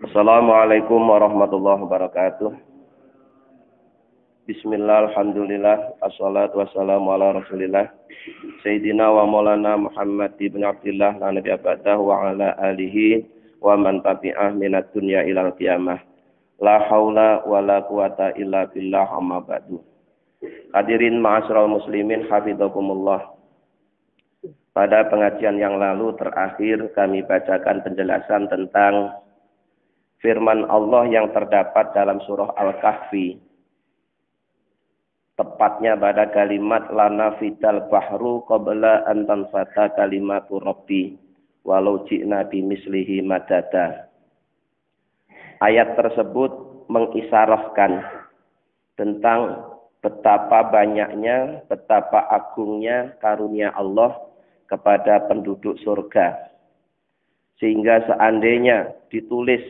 Assalamualaikum warahmatullahi wabarakatuh. Bismillah, alhamdulillah, assalatu wassalamu ala rasulillah Sayyidina wa maulana Muhammad ibn Abdillah la nabiya ba'dahu wa ala alihi wa man tabi'ah minat dunya ilal qiyamah. La haula wa la quwata illa billah amma ba'du. Hadirin ma'asyiral muslimin hafizakumullah. Pada pengajian yang lalu terakhir kami bacakan penjelasan tentang firman Allah yang terdapat dalam surah Al-Kahfi. Tepatnya pada kalimat lana fidal bahru qabla an tanfata kalimatu rabbi walau ji'na bimislihi madada. Ayat tersebut mengisarahkan tentang betapa banyaknya, betapa agungnya karunia Allah kepada penduduk surga. Sehingga seandainya ditulis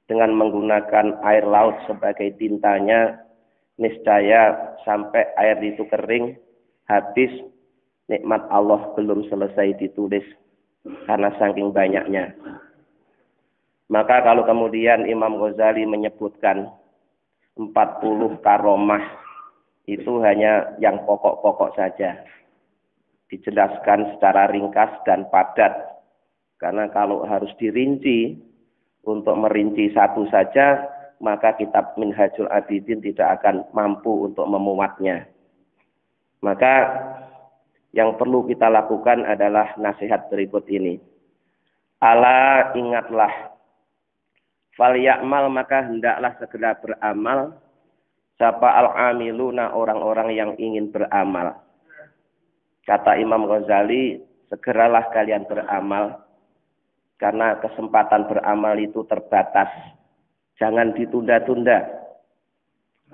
dengan menggunakan air laut sebagai tintanya, niscaya sampai air itu kering, habis, nikmat Allah belum selesai ditulis karena saking banyaknya. Maka kalau kemudian Imam Ghazali menyebutkan 40 karomah, itu hanya yang pokok-pokok saja. Dijelaskan secara ringkas dan padat. Karena kalau harus dirinci, untuk merinci satu saja, maka kitab Minhajul Abidin tidak akan mampu untuk memuatnya. Maka yang perlu kita lakukan adalah nasihat berikut ini. Ala ingatlah, fal ya'mal maka hendaklah segera beramal, sapa al-amiluna orang-orang yang ingin beramal. Kata Imam Ghazali, segeralah kalian beramal. Karena kesempatan beramal itu terbatas. Jangan ditunda-tunda.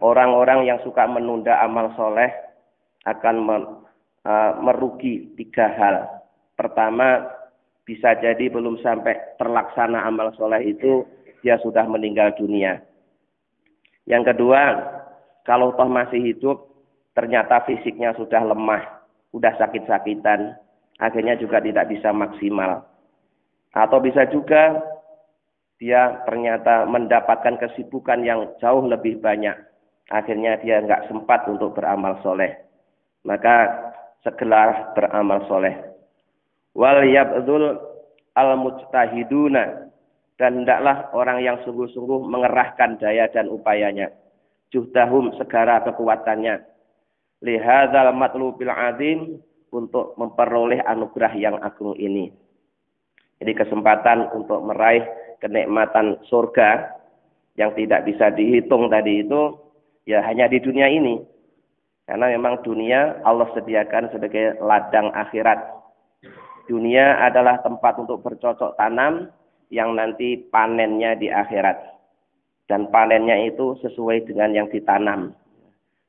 Orang-orang yang suka menunda amal soleh akan merugi 3 hal. Pertama, bisa jadi belum sampai terlaksana amal soleh itu, dia sudah meninggal dunia. Yang kedua, kalau toh masih hidup, ternyata fisiknya sudah lemah, sudah sakit-sakitan, akhirnya juga tidak bisa maksimal. Atau bisa juga dia ternyata mendapatkan kesibukan yang jauh lebih banyak. Akhirnya dia nggak sempat untuk beramal soleh. Maka segera beramal soleh. Wal yabdul al-mujtahiduna. Dan hendaklah orang yang sungguh-sungguh mengerahkan daya dan upayanya. Juhdahum segala kekuatannya. Lihadzal matlubil azim. Untuk memperoleh anugerah yang agung ini. Jadi kesempatan untuk meraih kenikmatan surga yang tidak bisa dihitung tadi itu ya hanya di dunia ini. Karena memang dunia Allah sediakan sebagai ladang akhirat. Dunia adalah tempat untuk bercocok tanam yang nanti panennya di akhirat. Dan panennya itu sesuai dengan yang ditanam.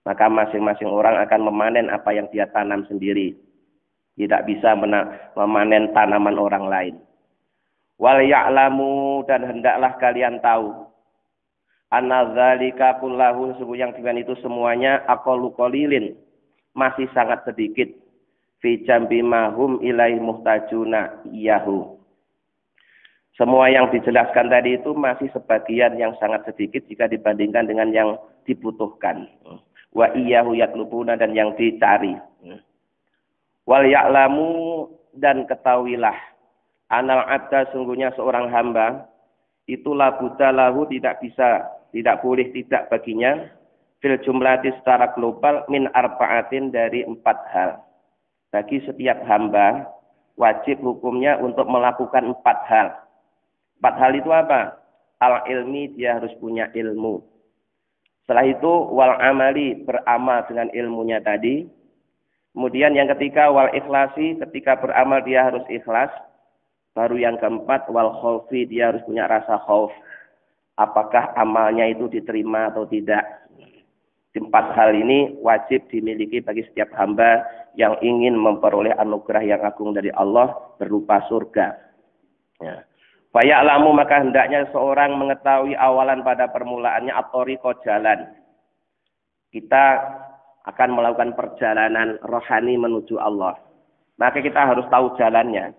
Maka masing-masing orang akan memanen apa yang dia tanam sendiri. Tidak bisa memanen tanaman orang lain. Wal ya'lamu dan hendaklah kalian tahu anna dzalika kullahu sungguh yang dengan itu semuanya aqallu qalilin masih sangat sedikit fi jambi mahum ilai muhtajuna iyahu. Semua yang dijelaskan tadi itu masih sebagian yang sangat sedikit jika dibandingkan dengan yang dibutuhkan. Wa iyahu yatlubuna dan yang dicari. Wal ya'lamu dan ketahuilah anal abda sungguhnya seorang hamba itulah buddha lahu tidak boleh tidak baginya fil jumlati secara global min arba'atin dari 4 hal. Bagi setiap hamba wajib hukumnya untuk melakukan 4 hal. 4 hal itu apa? Al ilmi, dia harus punya ilmu. Setelah itu wal amali, beramal dengan ilmunya tadi. Kemudian yang ketiga wal ikhlasi, ketika beramal dia harus ikhlas. Baru yang keempat, wal khaufi, dia harus punya rasa khauf. Apakah amalnya itu diterima atau tidak. 4 hal ini wajib dimiliki bagi setiap hamba yang ingin memperoleh anugerah yang agung dari Allah berupa surga. Ya. Faya'lamu maka hendaknya seorang mengetahui awalan pada permulaannya at-thariqa jalan. Kita akan melakukan perjalanan rohani menuju Allah. Maka kita harus tahu jalannya.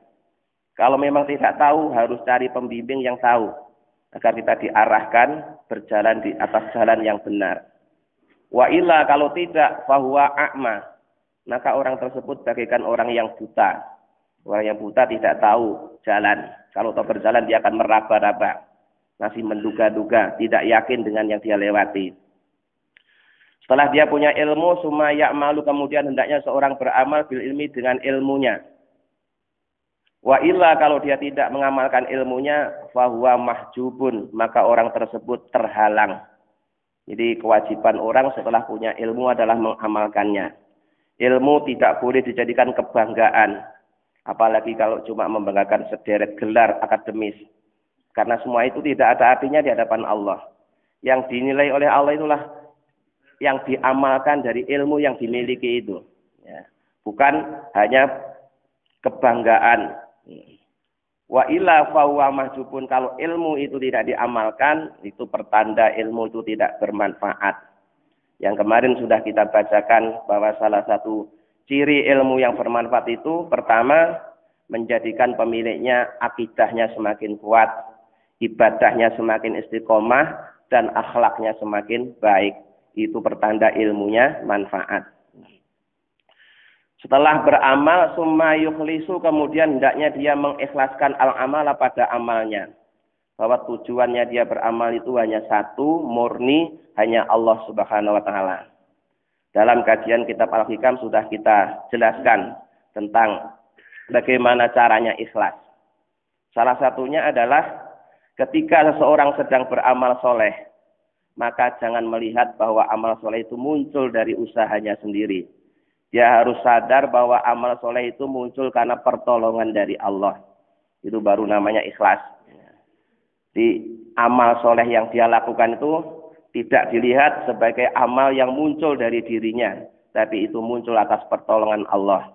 Kalau memang tidak tahu, harus cari pembimbing yang tahu. agar kita diarahkan berjalan di atas jalan yang benar. Wa illa kalau tidak fahuwa a'ma, maka orang tersebut bagaikan orang yang buta. Orang yang buta tidak tahu jalan. Kalau tahu berjalan dia akan meraba-raba, masih menduga-duga, tidak yakin dengan yang dia lewati. Setelah dia punya ilmu, summa ya'malu, kemudian hendaknya seorang beramal bil ilmi dengan ilmunya. Wa illa kalau dia tidak mengamalkan ilmunya, fahuwa mahjubun, maka orang tersebut terhalang. Jadi kewajiban orang setelah punya ilmu adalah mengamalkannya. Ilmu tidak boleh dijadikan kebanggaan. Apalagi kalau cuma membanggakan sederet gelar akademis. Karena semua itu tidak ada artinya di hadapan Allah. Yang dinilai oleh Allah itulah yang diamalkan dari ilmu yang dimiliki itu. Ya. Bukan hanya kebanggaan. Wa illa fahuwa mahjubun, kalau ilmu itu tidak diamalkan, itu pertanda ilmu itu tidak bermanfaat. Yang kemarin sudah kita bacakan bahwa salah satu ciri ilmu yang bermanfaat itu, pertama, menjadikan pemiliknya akidahnya semakin kuat, ibadahnya semakin istiqomah, dan akhlaknya semakin baik. Itu pertanda ilmunya manfaat. Setelah beramal, summa yukhlisu, kemudian hendaknya dia mengikhlaskan al-amala pada amalnya. Bahwa tujuannya dia beramal itu hanya satu, murni, hanya Allah Subhanahu wa Ta'ala. Dalam kajian kitab Al-Hikam sudah kita jelaskan tentang bagaimana caranya ikhlas. Salah satunya adalah ketika seseorang sedang beramal soleh, maka jangan melihat bahwa amal soleh itu muncul dari usahanya sendiri. Dia harus sadar bahwa amal soleh itu muncul karena pertolongan dari Allah. Itu baru namanya ikhlas. Di amal soleh yang dia lakukan itu tidak dilihat sebagai amal yang muncul dari dirinya. Tapi itu muncul atas pertolongan Allah.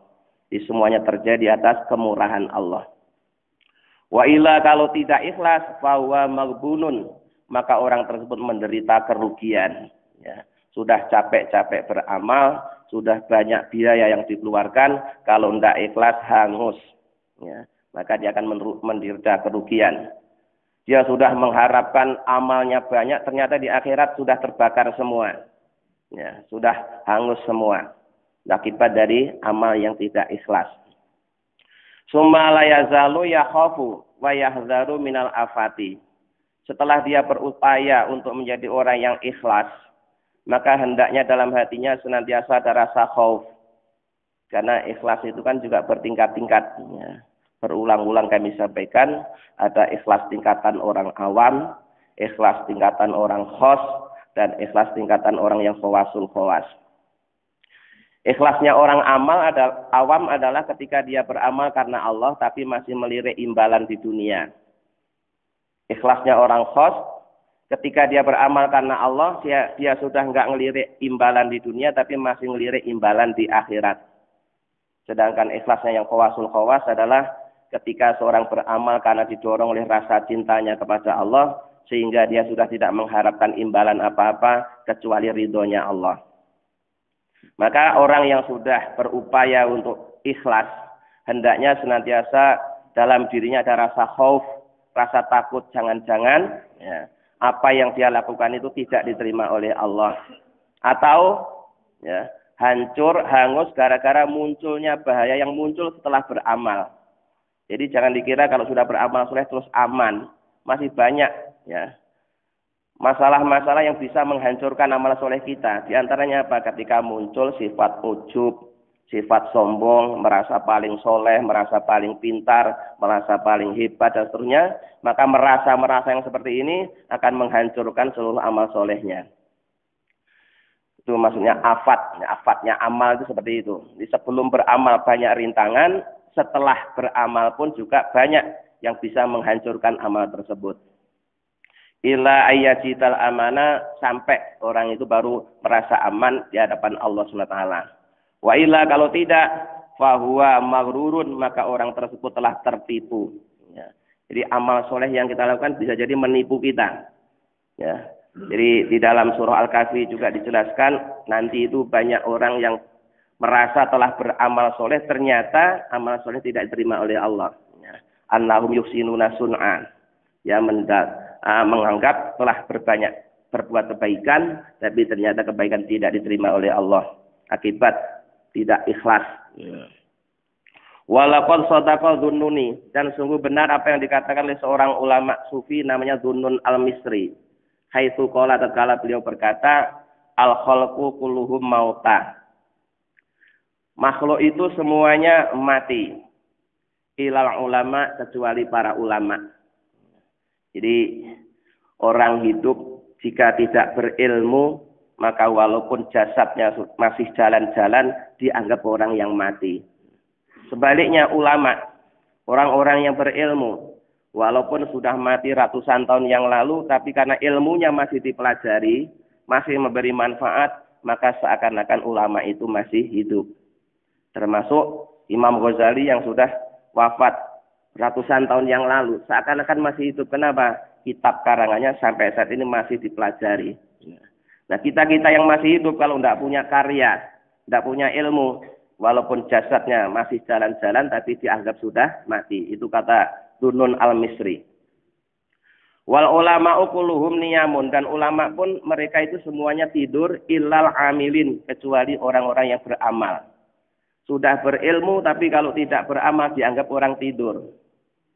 Di semuanya terjadi atas kemurahan Allah. Wa illa kalau tidak ikhlas, fahuwa maghbunun, maka orang tersebut menderita kerugian. Ya. Sudah capek-capek beramal, sudah banyak biaya yang dikeluarkan, kalau tidak ikhlas hangus, ya, maka dia akan menderita kerugian. Dia sudah mengharapkan amalnya banyak, ternyata di akhirat sudah terbakar semua, ya, sudah hangus semua, akibat dari amal yang tidak ikhlas. Summa la yazalu yakhafu wa yahzaru minal afati. Setelah dia berupaya untuk menjadi orang yang ikhlas, maka hendaknya dalam hatinya senantiasa ada rasa khauf. Karena ikhlas itu kan juga bertingkat-tingkat. Ya. Berulang-ulang kami sampaikan, ada ikhlas tingkatan orang awam, ikhlas tingkatan orang khos, dan ikhlas tingkatan orang yang khawasul khawas. Ikhlasnya orang awam adalah ketika dia beramal karena Allah, tapi masih melirik imbalan di dunia. Ikhlasnya orang khos, ketika dia beramal karena Allah, dia sudah enggak ngelirik imbalan di dunia, tapi masih ngelirik imbalan di akhirat. Sedangkan ikhlasnya yang khawasul khawas adalah ketika seorang beramal karena didorong oleh rasa cintanya kepada Allah, sehingga dia sudah tidak mengharapkan imbalan apa-apa, kecuali ridhonya Allah. Maka orang yang sudah berupaya untuk ikhlas, hendaknya senantiasa dalam dirinya ada rasa khauf, rasa takut, jangan-jangan, ya, apa yang dia lakukan itu tidak diterima oleh Allah. Atau ya, hancur, hangus gara-gara munculnya bahaya yang muncul setelah beramal. Jadi jangan dikira kalau sudah beramal soleh terus aman. Masih banyak ya masalah-masalah yang bisa menghancurkan amal soleh kita. Di antaranya apa? Ketika muncul sifat ujub, sifat sombong, merasa paling soleh, merasa paling pintar, merasa paling hebat, dan seterusnya, maka merasa yang seperti ini akan menghancurkan seluruh amal solehnya. Itu maksudnya afat. Afatnya amal itu seperti itu. Jadi sebelum beramal banyak rintangan, setelah beramal pun juga banyak yang bisa menghancurkan amal tersebut. Ila ayyajital amana, sampai orang itu baru merasa aman di hadapan Allah SWT. Wa illa kalau tidak, fahuwa maghrurun, maka orang tersebut telah tertipu. Ya. Jadi amal soleh yang kita lakukan bisa jadi menipu kita. Ya. Jadi di dalam surah Al-Kahfi juga dijelaskan, nanti itu banyak orang yang merasa telah beramal soleh, ternyata amal soleh tidak diterima oleh Allah. Ya. Annahum yuhsinuna sun'a. Ya, menganggap telah berbuat kebaikan, tapi ternyata kebaikan tidak diterima oleh Allah akibat tidak ikhlas. Walaqad shadaqa Dhunnuni, dan sungguh benar apa yang dikatakan oleh seorang ulama sufi namanya Dhunnun al-Misri. Haitsu qala, tatkala beliau berkata, al-khalqu kulluhum mauta. Makhluk itu semuanya mati. Ilal ulama, kecuali para ulama. Jadi orang hidup jika tidak berilmu, maka walaupun jasadnya masih jalan-jalan, dianggap orang yang mati. Sebaliknya ulama, orang-orang yang berilmu, walaupun sudah mati ratusan tahun yang lalu, tapi karena ilmunya masih dipelajari, masih memberi manfaat, maka seakan-akan ulama itu masih hidup. Termasuk Imam Ghazali yang sudah wafat ratusan tahun yang lalu, seakan-akan masih hidup. Kenapa? Kitab karangannya sampai saat ini masih dipelajari. Nah, kita-kita yang masih hidup kalau tidak punya karya, tidak punya ilmu, walaupun jasadnya masih jalan-jalan, tapi dianggap sudah mati. Itu kata Dhunnun al-Misri. Wal ulama'u kulluhum niyamun, dan ulama pun mereka itu semuanya tidur, illal amilin, kecuali orang-orang yang beramal. Sudah berilmu, tapi kalau tidak beramal dianggap orang tidur.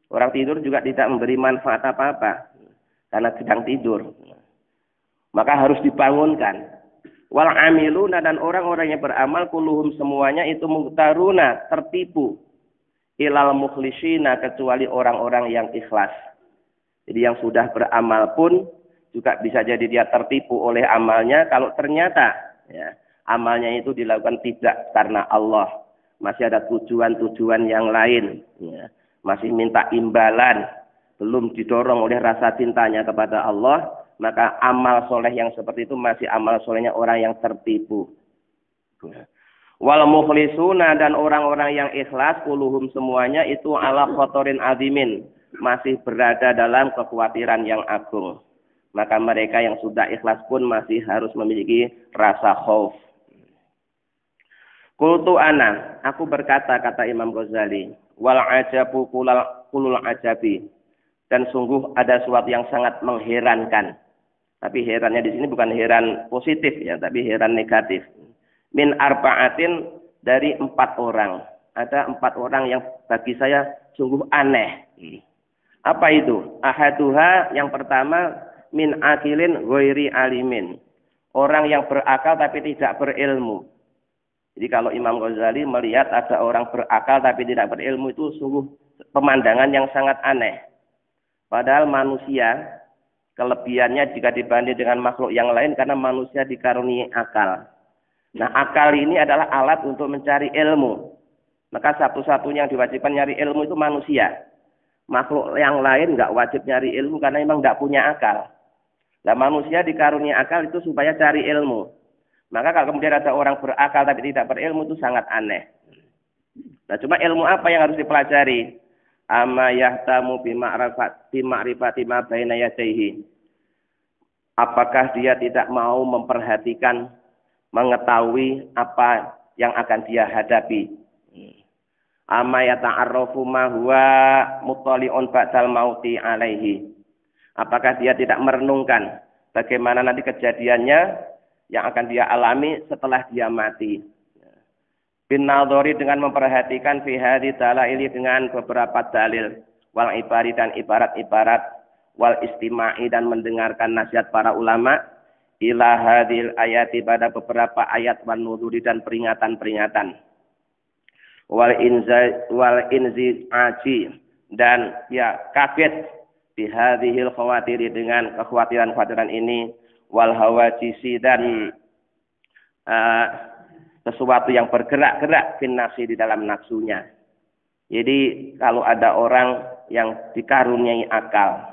Orang tidur juga tidak memberi manfaat apa-apa, karena sedang tidur. Maka harus dibangunkan. Wal amiluna, dan orang-orang yang beramal, kulluhum semuanya itu muhtaruna, tertipu. Ilal mukhlisina, kecuali orang-orang yang ikhlas. Jadi yang sudah beramal pun juga bisa jadi dia tertipu oleh amalnya, kalau ternyata ya, amalnya itu dilakukan tidak karena Allah. Masih ada tujuan-tujuan yang lain. Ya. Masih minta imbalan. Belum didorong oleh rasa cintanya kepada Allah. Maka amal soleh yang seperti itu masih amal solehnya orang yang tertipu. Wal mukhlisuna, dan orang-orang yang ikhlas, kuluhum semuanya itu ala khotorin azimin. Masih berada dalam kekhawatiran yang agung. Maka mereka yang sudah ikhlas pun masih harus memiliki rasa khauf. Qultu ana, aku berkata, kata Imam Ghazali, wal ajabu kulul ajabi, dan sungguh ada sesuatu yang sangat mengherankan. Tapi herannya di sini bukan heran positif ya, tapi heran negatif. Min arba'atin, dari 4 orang. Ada 4 orang yang bagi saya sungguh aneh. Apa itu? Ahaduha, yang pertama, min akilin ghairi alimin. Orang yang berakal tapi tidak berilmu. Jadi kalau Imam Ghazali melihat ada orang berakal tapi tidak berilmu, itu sungguh pemandangan yang sangat aneh. Padahal manusia, kelebihannya jika dibanding dengan makhluk yang lain, karena manusia dikaruniai akal. Nah, akal ini adalah alat untuk mencari ilmu. Maka satu-satunya yang diwajibkan nyari ilmu itu manusia. Makhluk yang lain nggak wajib nyari ilmu karena memang nggak punya akal. Nah, manusia dikaruniai akal itu supaya cari ilmu. Maka kalau kemudian ada orang berakal tapi tidak berilmu, itu sangat aneh. Nah, cuma ilmu apa yang harus dipelajari? Amma yahtamu bima'rifati ma baina yadayhi. Apakah dia tidak mau memperhatikan, mengetahui apa yang akan dia hadapi? Amma yata'arrafu ma huwa muttali'un ba'dal mauti alaihi. Apakah dia tidak merenungkan bagaimana nanti kejadiannya yang akan dia alami setelah dia mati. Bin nadhari, dengan memperhatikan fi hadhi dalaili, dengan beberapa dalil, wal ibari, dan ibarat-ibarat, wal istima'i, dan mendengarkan nasihat para ulama, ila hadhil ayati, pada beberapa ayat, wan nuduri, dan peringatan-peringatan, wal inzi aji, dan ya kaget bi hadhil khawatiri, dengan kekhawatiran-kekhawatiran ini, wal hawajisi, dan sesuatu yang bergerak-gerak fin nafsi, di dalam nafsunya. Jadi kalau ada orang yang dikaruniai akal,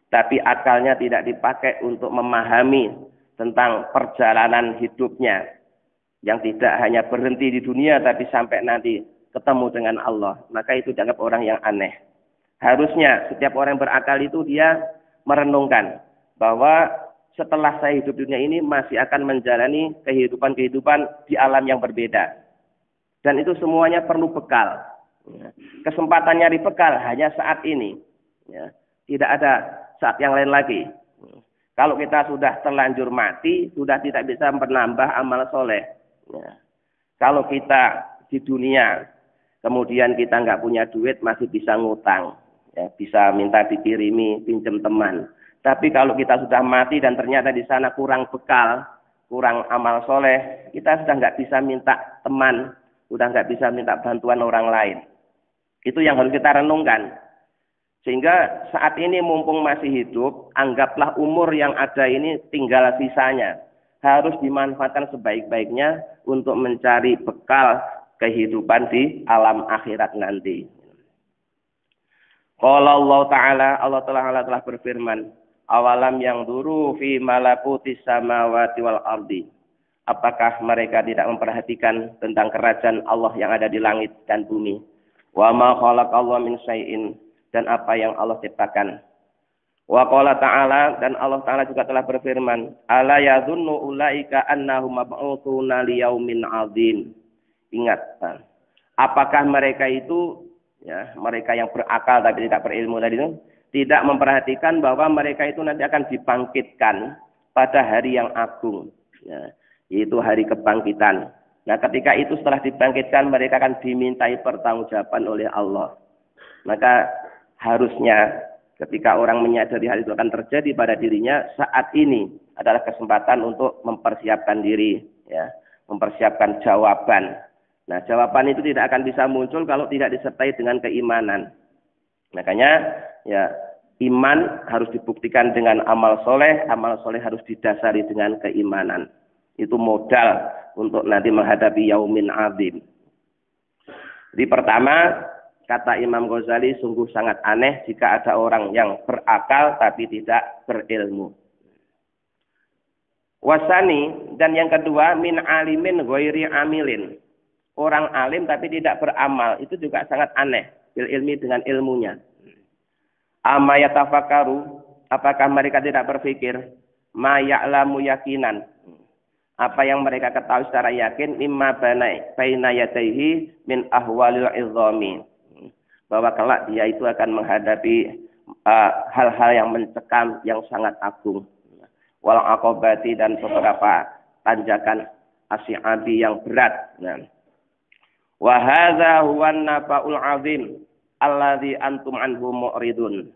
tapi akalnya tidak dipakai untuk memahami tentang perjalanan hidupnya, yang tidak hanya berhenti di dunia tapi sampai nanti ketemu dengan Allah, maka itu dianggap orang yang aneh. Harusnya setiap orang yang berakal itu dia merenungkan bahwa setelah saya hidup dunia ini masih akan menjalani kehidupan-kehidupan di alam yang berbeda. Dan itu semuanya perlu bekal. Kesempatan nyari bekal hanya saat ini. Tidak ada saat yang lain lagi. Kalau kita sudah terlanjur mati, sudah tidak bisa menambah amal soleh. Ya. Kalau kita di dunia, kemudian kita nggak punya duit, masih bisa ngutang. Ya, bisa minta dikirimi, pinjam teman. Tapi kalau kita sudah mati dan ternyata di sana kurang bekal, kurang amal soleh, kita sudah nggak bisa minta teman, sudah nggak bisa minta bantuan orang lain. Itu yang harus kita renungkan. Sehingga saat ini mumpung masih hidup, anggaplah umur yang ada ini tinggal sisanya. Harus dimanfaatkan sebaik-baiknya untuk mencari bekal kehidupan di alam akhirat nanti. Qala Allah Ta'ala telah berfirman, awalam yang duru fi malakutis samawati wal ardi. Apakah mereka tidak memperhatikan tentang kerajaan Allah yang ada di langit dan bumi? Wa ma khalaqallahu min syai'in, dan apa yang Allah ciptakan. Wa qala ta'ala, dan Allah Ta'ala juga telah berfirman, ala yadhunnu ulaika annahum mab'utsuna liyaumin 'adzim. Ingat, apakah mereka itu, ya, mereka yang berakal tapi tidak berilmu tadi itu, tidak memperhatikan bahwa mereka itu nanti akan dibangkitkan pada hari yang agung, ya, yaitu hari kebangkitan. Nah, ketika itu setelah dibangkitkan, mereka akan dimintai pertanggungjawaban oleh Allah. Maka harusnya ketika orang menyadari hal itu akan terjadi pada dirinya, saat ini adalah kesempatan untuk mempersiapkan diri, ya, mempersiapkan jawaban. Nah, jawaban itu tidak akan bisa muncul kalau tidak disertai dengan keimanan. Makanya, ya, iman harus dibuktikan dengan amal soleh harus didasari dengan keimanan. Itu modal untuk nanti menghadapi yaumin azim. Jadi pertama, kata Imam Ghazali, sungguh sangat aneh jika ada orang yang berakal tapi tidak berilmu. Wasani, dan yang kedua, min alimin ghairi amilin. Orang alim tapi tidak beramal, itu juga sangat aneh. Bil ilmi, dengan ilmunya. Amma yatafakaru, apakah mereka tidak berpikir? Ma ya'lamu yakinan. Apa yang mereka ketahui secara yakin, mimma baina yadaihi min ahwalil izami. Bahwa kelak dia itu akan menghadapi hal-hal yang mencekam, yang sangat agung. Wal aqobati, dan beberapa tanjakan asyabi yang berat. Wa hadza huwan nafa'ul azim alladzi antum anhu mu'ridun.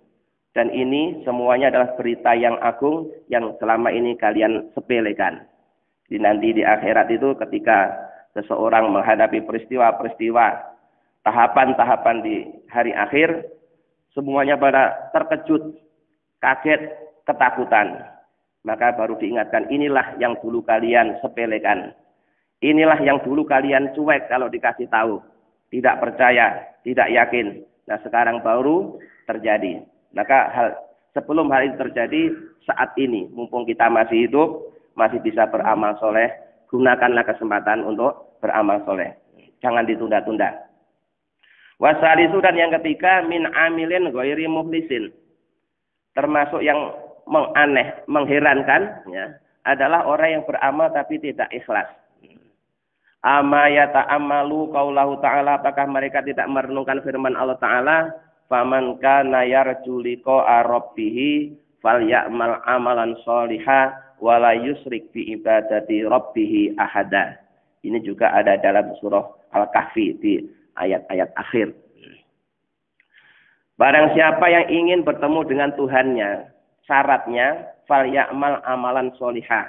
Dan ini semuanya adalah berita yang agung yang selama ini kalian sepelekan. Jadi nanti di akhirat itu ketika seseorang menghadapi peristiwa-peristiwa, tahapan-tahapan di hari akhir, semuanya pada terkejut, kaget, ketakutan. Maka baru diingatkan, inilah yang dulu kalian sepelekan. Inilah yang dulu kalian cuek kalau dikasih tahu. Tidak percaya, tidak yakin. Nah, sekarang baru terjadi. Maka sebelum hal itu terjadi, saat ini, mumpung kita masih hidup, masih bisa beramal soleh, gunakanlah kesempatan untuk beramal soleh. Jangan ditunda-tunda. Wasalisu, dan yang ketiga, min amilin ghairi mukhlisin. Termasuk yang mengherankan, ya, adalah orang yang beramal tapi tidak ikhlas. Ama yata'ammalu qaulahu ta'ala, apakah mereka tidak merenungkan firman Allah Ta'ala, faman kana yarju liqa'a rabbih falyamal amalan shalihah wala yusrik bi ibadati rabbih ahada. Ini juga ada dalam surah Al-Kahfi di ayat-ayat akhir. Barang siapa yang ingin bertemu dengan Tuhannya, syaratnya falyamal amalan shalihah,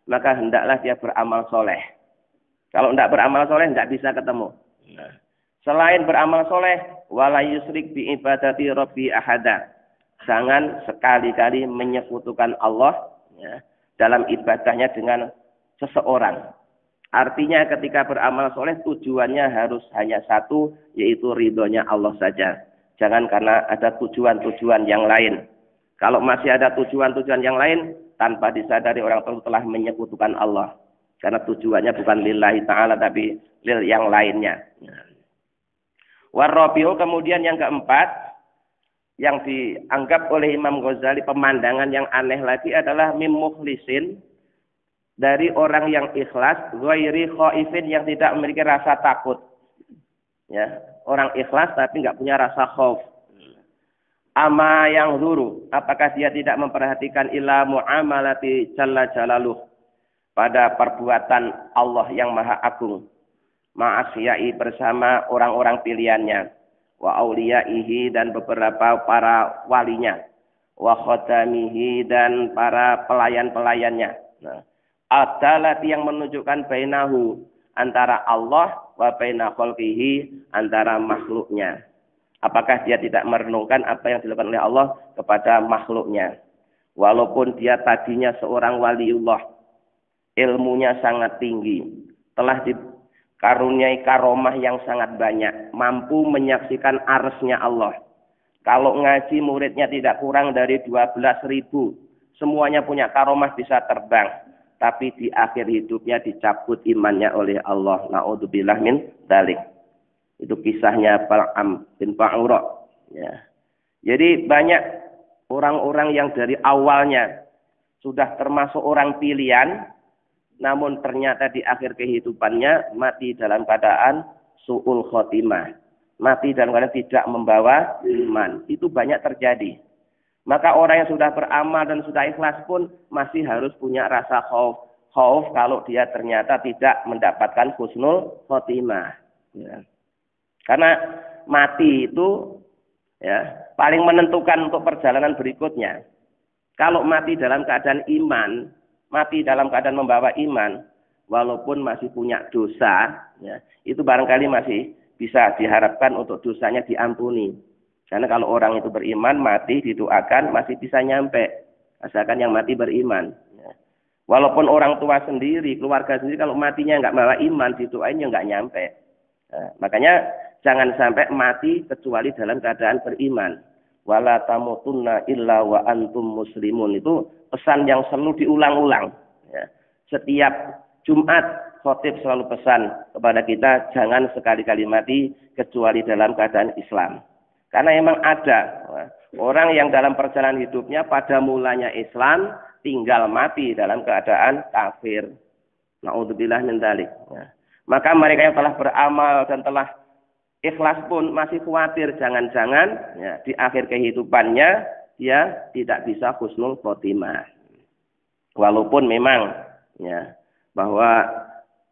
maka hendaklah dia beramal soleh. Kalau tidak beramal soleh, tidak bisa ketemu. Selain beramal soleh, wala yusrik bi ibadati rabbi ahada. Jangan sekali-kali menyekutukan Allah, ya, dalam ibadahnya dengan seseorang. Artinya ketika beramal soleh, tujuannya harus hanya satu, yaitu ridhonya Allah saja. Jangan karena ada tujuan-tujuan yang lain. Kalau masih ada tujuan-tujuan yang lain, tanpa disadari orang tersebut telah menyekutukan Allah. Karena tujuannya bukan lillahi ta'ala, tapi lil yang lainnya. Warrabi'u, kemudian yang keempat, yang dianggap oleh Imam Ghazali pemandangan yang aneh lagi adalah mim mukhlisin, dari orang yang ikhlas, ghairi khaifin, yang tidak memiliki rasa takut. Ya, orang ikhlas tapi nggak punya rasa khauf. Ama yang zuru, apakah dia tidak memperhatikan ila muamalati jalla jalaluh pada perbuatan Allah yang maha agung, ma'asyai bersama orang-orang pilihannya, wa auliyaihi dan beberapa para walinya, wa khatamihi dan para pelayan-pelayannya. Nah, adalah yang menunjukkan bainahu antara Allah wa baina khalqihi antara makhluknya. Apakah dia tidak merenungkan apa yang dilakukan oleh Allah kepada makhluknya? Walaupun dia tadinya seorang waliullah, ilmunya sangat tinggi, telah dikaruniai karomah yang sangat banyak, mampu menyaksikan arsy-Nya Allah. Kalau ngaji muridnya tidak kurang dari 12.000, semuanya punya karomah bisa terbang. Tapi di akhir hidupnya dicabut imannya oleh Allah. Na'udzubillah min dzalik. Itu kisahnya Bal'am bin Ba'ura. Ya. Jadi banyak orang-orang yang dari awalnya sudah termasuk orang pilihan, namun ternyata di akhir kehidupannya mati dalam keadaan su'ul khotimah. Mati dalam keadaan tidak membawa iman. Itu banyak terjadi. Maka orang yang sudah beramal dan sudah ikhlas pun masih harus punya rasa khauf kalau dia ternyata tidak mendapatkan husnul khotimah. Ya. Karena mati itu ya paling menentukan untuk perjalanan berikutnya. Kalau mati dalam keadaan iman, mati dalam keadaan membawa iman, walaupun masih punya dosa, ya, itu barangkali masih bisa diharapkan untuk dosanya diampuni. Karena kalau orang itu beriman, mati didoakan masih bisa nyampe, asalkan yang mati beriman. Ya. Walaupun orang tua sendiri, keluarga sendiri, kalau matinya nggak bawa iman, didoain ya nggak nyampe. Nah, makanya jangan sampai mati kecuali dalam keadaan beriman. Wala tamutunna illa wa antum muslimun. Itu pesan yang selalu diulang-ulang. Ya. Setiap Jumat khotib selalu pesan kepada kita, jangan sekali-kali mati kecuali dalam keadaan Islam. Karena memang ada orang yang dalam perjalanan hidupnya pada mulanya Islam, tinggal mati dalam keadaan kafir. Na'udzubillah min dzalik. Ya. Maka mereka yang telah beramal dan telah ikhlas pun masih khawatir jangan-jangan ya, di akhir kehidupannya dia tidak bisa husnul khotimah. Walaupun memang ya bahwa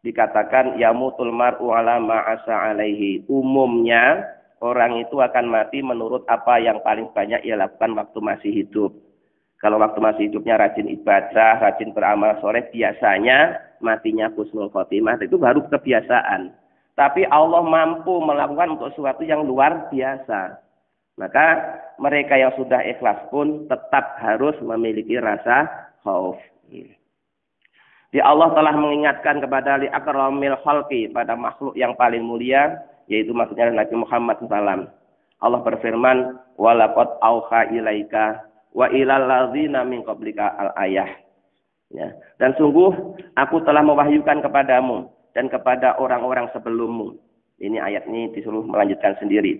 dikatakan yamutul mar'u ala ma'asa alaihi, umumnya orang itu akan mati menurut apa yang paling banyak ia lakukan waktu masih hidup. Kalau waktu masih hidupnya rajin ibadah, rajin beramal soleh, biasanya matinya husnul khotimah, itu baru kebiasaan. Tapi Allah mampu melakukan untuk sesuatu yang luar biasa. Maka mereka yang sudah ikhlas pun tetap harus memiliki rasa khauf. Di Allah telah mengingatkan kepada li akramil khalqi, pada makhluk yang paling mulia, yaitu maksudnya Nabi Muhammad SAW. Allah berfirman, walaqad auha ilaika wa ilal ladzina min qablika al-ayah. Ya. Dan sungguh aku telah mewahyukan kepadamu dan kepada orang-orang sebelummu. Ini ayat ini disuruh melanjutkan sendiri.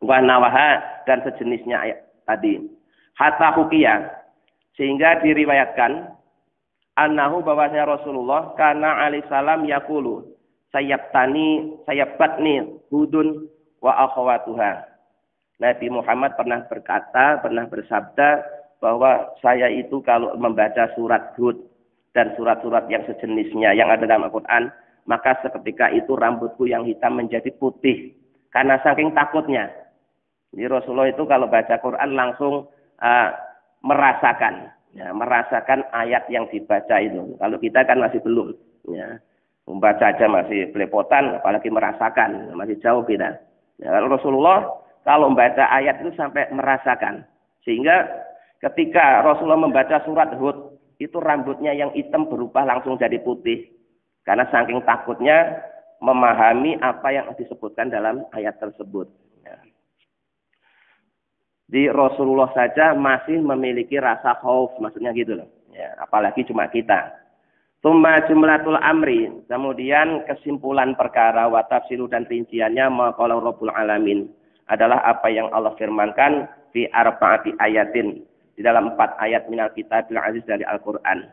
Wa nawaha dan sejenisnya ayat tadi. Hatta hukiya, sehingga diriwayatkan annahu bahwasanya Rasulullah kana alaihi salam yaqulu sayabbatni hudun wa akhawatuha. Nabi Muhammad pernah berkata, pernah bersabda bahwa saya itu kalau membaca surat Hud dan surat-surat yang sejenisnya yang ada dalam Al-Quran, maka seketika itu rambutku yang hitam menjadi putih karena saking takutnya. Jadi Rasulullah itu kalau baca Quran langsung merasakan, ya, merasakan ayat yang dibaca itu. Kalau kita kan masih belum, ya, membaca aja masih belepotan, apalagi merasakan, masih jauh kita. Ya, kalau Rasulullah kalau membaca ayat itu sampai merasakan. Sehingga ketika Rasulullah membaca surat Hud, itu rambutnya yang hitam berubah langsung jadi putih. Karena saking takutnya memahami apa yang disebutkan dalam ayat tersebut. Ya. Di Rasulullah saja masih memiliki rasa khauf, maksudnya gitu loh. Ya, apalagi cuma kita. Tsumma jumlatul amri, kemudian kesimpulan perkara wa tafsilu dan rinciannya maqala Rabbul Alamin adalah apa yang Allah firmankan fi arba'ati ayatin, di dalam 4 ayat minal kitabil aziz dari Al-Qur'an.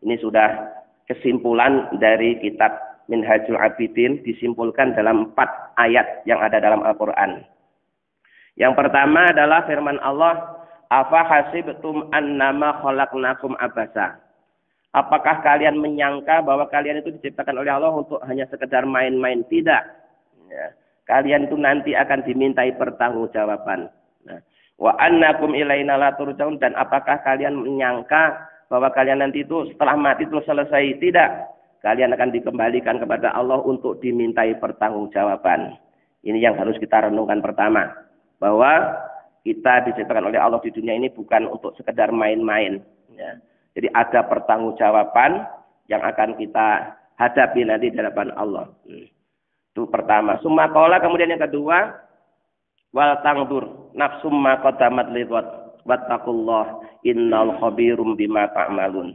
Ini sudah kesimpulan dari kitab Minhajul Abidin, disimpulkan dalam 4 ayat yang ada dalam Al-Qur'an. Yang pertama adalah firman Allah, afa hasibtum annama khalaqnakum abasa. Apakah kalian menyangka bahwa kalian itu diciptakan oleh Allah untuk hanya sekedar main-main? Tidak. Ya. Kalian itu nanti akan dimintai pertanggungjawaban. Nah, wa annakum ilaina la turja'un, dan apakah kalian menyangka bahwa kalian nanti itu setelah mati itu selesai? Tidak. Kalian akan dikembalikan kepada Allah untuk dimintai pertanggungjawaban. Ini yang harus kita renungkan pertama, bahwa kita diciptakan oleh Allah di dunia ini bukan untuk sekedar main-main. Ya. Jadi ada pertanggungjawaban yang akan kita hadapi nanti di hadapan Allah. Itu pertama. Summa qala, kemudian yang kedua, wal tangdur nafsum ma qaddamat liwat wattaqullah innal khabirum bima ta'malun.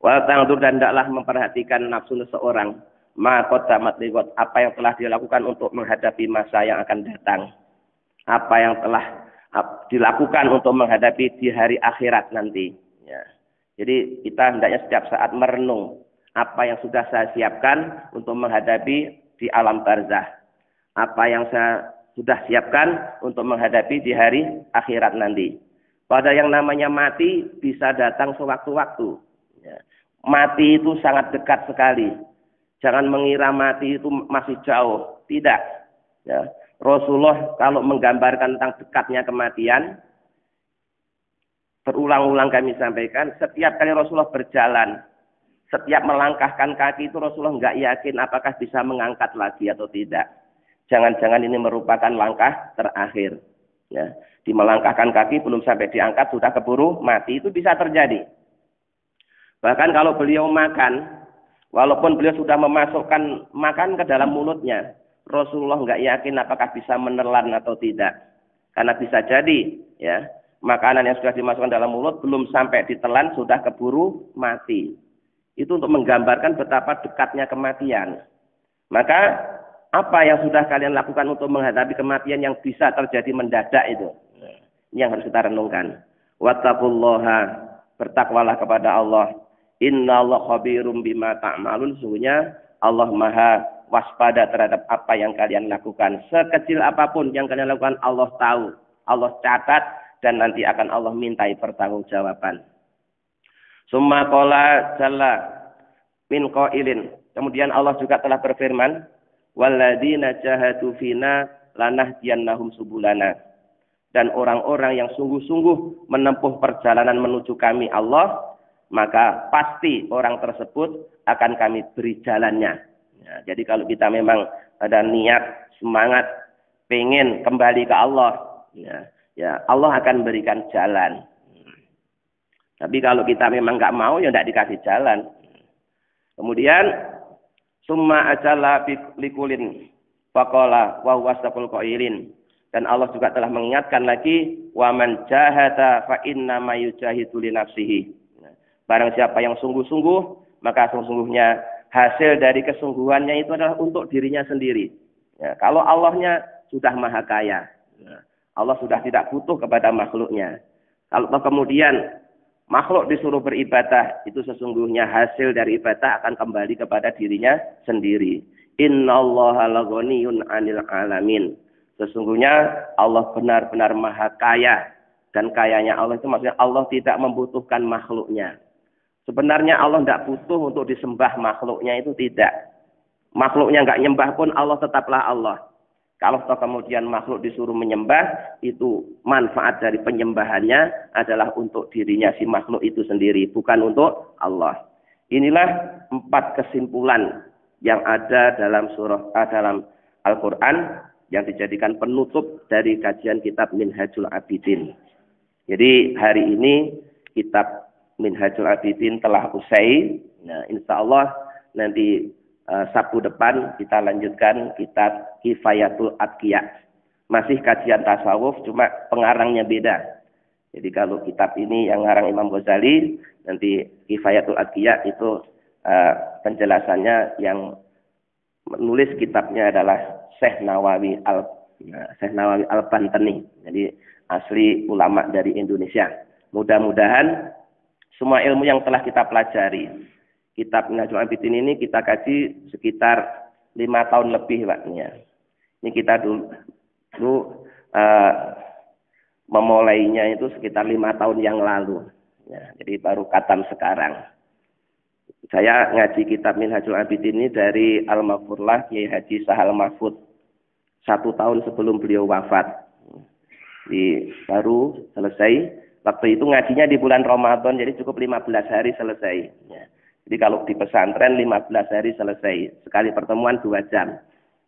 Wal tangdur, dan hendaklah memperhatikan nafsu seseorang ma qaddamat liwat, apa yang telah dilakukan untuk menghadapi masa yang akan datang. Apa yang telah dilakukan untuk menghadapi di hari akhirat nanti. Ya. Jadi kita hendaknya setiap saat merenung apa yang sudah saya siapkan untuk menghadapi di alam barzah. Apa yang saya sudah siapkan untuk menghadapi di hari akhirat nanti. Pada yang namanya mati bisa datang sewaktu-waktu. Ya. Mati itu sangat dekat sekali. Jangan mengira mati itu masih jauh. Tidak. Ya. Rasulullah kalau menggambarkan tentang dekatnya kematian, berulang-ulang kami sampaikan, setiap kali Rasulullah berjalan, setiap melangkahkan kaki itu Rasulullah nggak yakin apakah bisa mengangkat lagi atau tidak. Jangan-jangan ini merupakan langkah terakhir. Ya. Di melangkahkan kaki belum sampai diangkat sudah keburu mati, itu bisa terjadi. Bahkan kalau beliau makan, walaupun beliau sudah memasukkan makan ke dalam mulutnya, Rasulullah nggak yakin apakah bisa menelan atau tidak. Karena bisa jadi, ya, makanan yang sudah dimasukkan dalam mulut belum sampai ditelan sudah keburu mati. Itu untuk menggambarkan betapa dekatnya kematian. Maka apa yang sudah kalian lakukan untuk menghadapi kematian yang bisa terjadi mendadak itu? Ini yang harus kita renungkan. Wattaqullaha, bertakwalah kepada Allah. Innallaha khabirum bima ta'malun, sesungguhnya Allah Maha waspada terhadap apa yang kalian lakukan. Sekecil apapun yang kalian lakukan, Allah tahu, Allah catat, dan nanti akan Allah mintai pertanggungjawaban. Summa qala jalla min qailin. Kemudian Allah juga telah berfirman, walladzina jahadu fina lanahdiyannahum subulana. Dan orang-orang yang sungguh-sungguh menempuh perjalanan menuju kami Allah, maka pasti orang tersebut akan kami beri jalannya. Ya, jadi kalau kita memang ada niat, semangat, pengen kembali ke Allah, ya Allah akan berikan jalan. Tapi kalau kita memang nggak mau, ya tidak dikasih jalan. Kemudian summa ajalla likulin faqala wa wasaqul qailin. Dan Allah juga telah mengingatkan lagi, wa man jahada fa inna ma yujahidu li nafsihi. Barang siapa yang sungguh-sungguh, maka sungguhnya hasil dari kesungguhannya itu adalah untuk dirinya sendiri. Ya, kalau Allahnya sudah maha kaya, Allah sudah tidak butuh kepada makhluknya. Kalau kemudian makhluk disuruh beribadah, itu sesungguhnya hasil dari ibadah akan kembali kepada dirinya sendiri. Innallaha laghaniyun 'anil 'alamin. Sesungguhnya Allah benar-benar maha kaya, dan kayanya Allah itu maksudnya Allah tidak membutuhkan makhluknya. Sebenarnya Allah tidak butuh untuk disembah makhluknya, itu tidak. Makhluknya nggak nyembah pun Allah tetaplah Allah. Kalau kemudian makhluk disuruh menyembah, itu manfaat dari penyembahannya adalah untuk dirinya si makhluk itu sendiri, bukan untuk Allah. Inilah 4 kesimpulan yang ada dalam dalam Al-Quran yang dijadikan penutup dari kajian kitab Minhajul Abidin. Jadi hari ini kitab Minhajul Abidin telah usai. Nah, insya Allah nanti Sabtu depan kita lanjutkan kitab Kifayatul Atqiya. Masih kajian tasawuf, cuma pengarangnya beda. Jadi kalau kitab ini yang ngarang Imam Ghazali, nanti Kifayatul Atqiya itu penjelasannya yang menulis kitabnya adalah Syekh Nawawi Al-Bantani. Jadi asli ulama dari Indonesia. Mudah-mudahan semua ilmu yang telah kita pelajari, kitab Minhajul Abidin ini kita kaji sekitar 5 tahun lebih, Pak. Ini kita dulu eh, memulainya itu sekitar 5 tahun yang lalu. Ya, jadi baru katam sekarang. Saya ngaji kitab Minhajul Abidin ini dari Al-Maghfurlah Kiai Haji Sahal Mahfud 1 tahun sebelum beliau wafat. Baru selesai. Waktu itu ngajinya di bulan Ramadan, jadi cukup 15 hari selesai. Ya. Jadi kalau di pesantren 15 hari selesai. Sekali pertemuan 2 jam.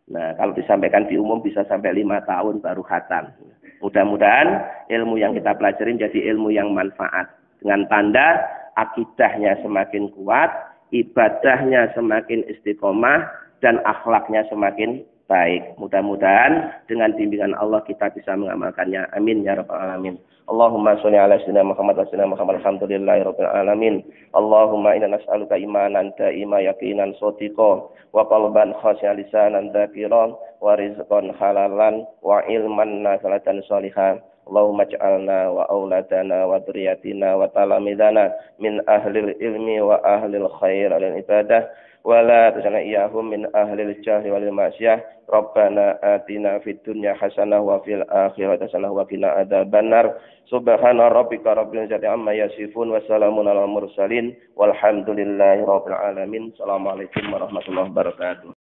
Nah, kalau disampaikan di umum bisa sampai 5 tahun baru khatam. Mudah-mudahan ilmu yang kita pelajari menjadi ilmu yang manfaat. Dengan tanda akidahnya semakin kuat, ibadahnya semakin istiqomah, dan akhlaknya semakin baik. Mudah-mudahan dengan bimbingan Allah kita bisa mengamalkannya. Amin ya rabbal alamin. Allahumma sholli ala sayyidina Muhammad wa sallam Muhammad alhamdulillahi rabbil alamin. Allahumma inna nas'aluka imanan da'ima yaqinan shadiqan wa qalban khashi'an lisanan dzakiran wa rizqan halalan wa ilman nafi'an shalihan. Allahumma ij'alna wa auladana wa dzurriyyatina wa talamidana min ahlil ilmi wa ahlil khair wal ibadah wa la taj'alna iyyahum min ahlil jahli wal ma'siyah. Rabbana atina fid dunya hasanah wa fil akhirati hasanah wa qina adzabannar. Subhana rabbika rabbil izzati amma yasifun wa salamun alal mursalin walhamdulillahi rabbil alamin. Assalamualaikum warahmatullahi wabarakatuh.